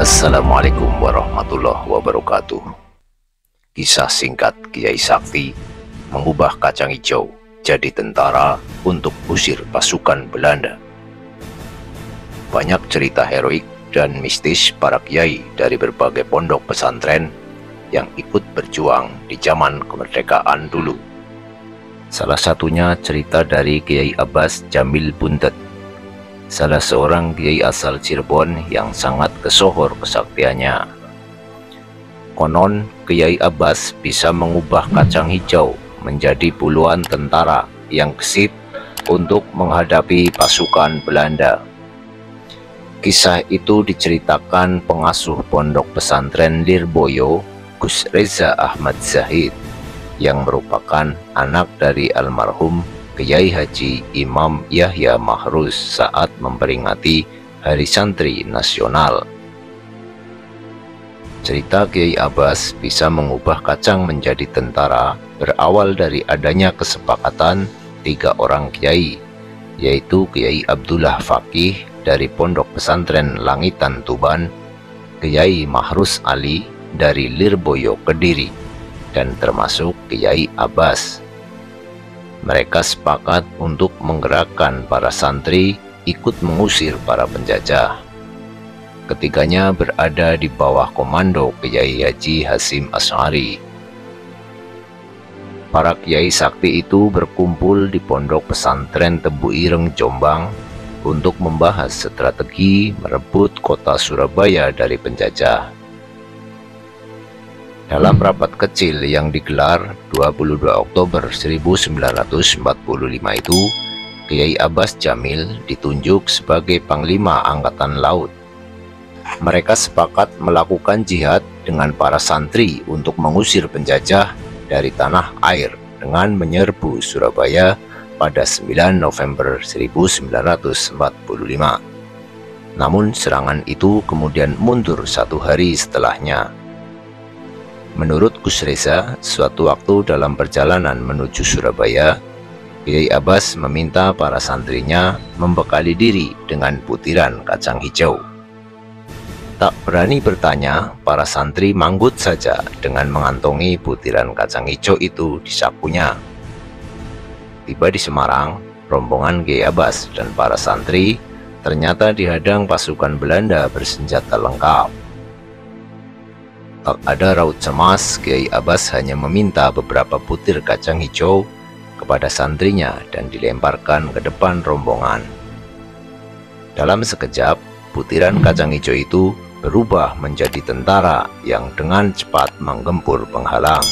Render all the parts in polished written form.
Assalamualaikum warahmatullahi wabarakatuh. Kisah singkat Kiai Sakti mengubah kacang hijau jadi tentara untuk usir pasukan Belanda. Banyak cerita heroik dan mistis para kiai dari berbagai pondok pesantren yang ikut berjuang di zaman kemerdekaan dulu. Salah satunya cerita dari Kiai Abbas Jamil Buntet, salah seorang kiai asal Cirebon yang sangat kesohor kesaktiannya. Konon, Kiai Abbas bisa mengubah kacang hijau menjadi puluhan tentara yang gesit untuk menghadapi pasukan Belanda. Kisah itu diceritakan pengasuh pondok pesantren Lirboyo, Gus Reza Ahmad Zahid, yang merupakan anak dari almarhum Kiai Haji Imam Yahya Mahruz saat memperingati Hari Santri Nasional. Cerita Kiai Abbas bisa mengubah kacang menjadi tentara berawal dari adanya kesepakatan 3 orang kiai, yaitu Kiai Abdullah Fakih dari Pondok Pesantren Langitan Tuban, Kiai Mahruz Ali dari Lirboyo Kediri, dan termasuk Kiai Abbas. Mereka sepakat untuk menggerakkan para santri ikut mengusir para penjajah. Ketiganya berada di bawah komando Kiai Haji Hasim Asy'ari. Para kiai sakti itu berkumpul di pondok pesantren Tebu Ireng, Jombang untuk membahas strategi merebut kota Surabaya dari penjajah. Dalam rapat kecil yang digelar 22 Oktober 1945 itu, Kiai Abbas Jamil ditunjuk sebagai Panglima Angkatan Laut. Mereka sepakat melakukan jihad dengan para santri untuk mengusir penjajah dari tanah air dengan menyerbu Surabaya pada 9 November 1945. Namun serangan itu kemudian mundur 1 hari setelahnya. Menurut Gus Reza, suatu waktu dalam perjalanan menuju Surabaya, Kiai Abbas meminta para santrinya membekali diri dengan butiran kacang hijau. Tak berani bertanya, para santri manggut saja dengan mengantongi butiran kacang hijau itu di sakunya. Tiba di Semarang, rombongan Kiai Abbas dan para santri ternyata dihadang pasukan Belanda bersenjata lengkap. Tak ada raut cemas, Kiai Abbas hanya meminta beberapa butir kacang hijau kepada santrinya dan dilemparkan ke depan rombongan. Dalam sekejap, butiran kacang hijau itu berubah menjadi tentara yang dengan cepat menggempur penghalang.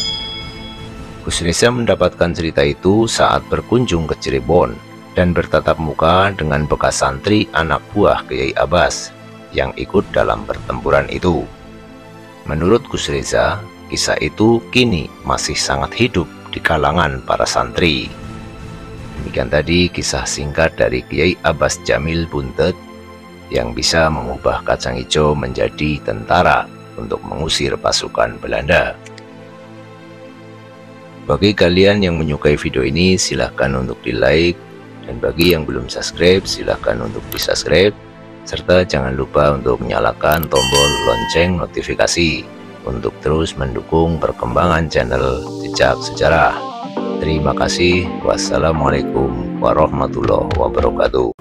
Gus Reza mendapatkan cerita itu saat berkunjung ke Cirebon dan bertatap muka dengan bekas santri anak buah Kiai Abbas yang ikut dalam pertempuran itu. Menurut Gus Reza, kisah itu kini masih sangat hidup di kalangan para santri. Demikian tadi kisah singkat dari Kiai Abbas Jamil Buntet yang bisa mengubah kacang hijau menjadi tentara untuk mengusir pasukan Belanda. Bagi kalian yang menyukai video ini, silahkan untuk di like, dan bagi yang belum subscribe, silahkan untuk di subscribe, serta jangan lupa untuk menyalakan tombol lonceng notifikasi untuk terus mendukung perkembangan channel Jejak Sejarah. Terima kasih. Wassalamualaikum warahmatullahi wabarakatuh.